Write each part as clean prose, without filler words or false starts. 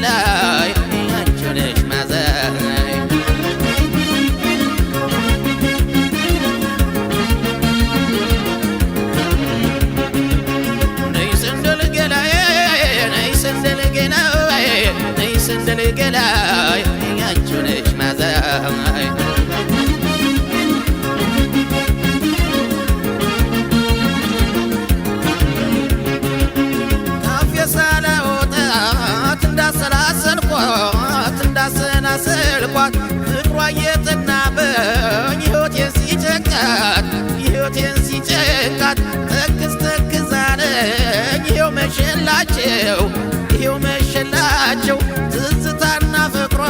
ገላይ አንቺ ነሽ ማዛይ ነይ ሰንደል ገላይ ነይ ሰንደል ገላይ ነይ ሰንደል ገላይ አንቺ ነሽ ማዛይ እንዳሰላሰልኳት ፍቅሯ እየጠናበኝ ሕይወቴን ሲጨንቃት ተክዝ ተክዛለኝ ይኸው መሸላቸው ትዝታና ፍቅሯ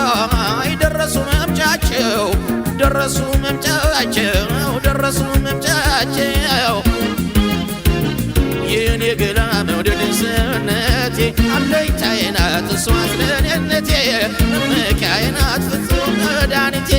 ደረሱ መምጫቸው የኔ ገላ መውደድ ሰውነቴ አለኝታዬ ናት እሷ ስለኔነቴ መመኪያዬ ናት ፍጹም መድኃኒቴ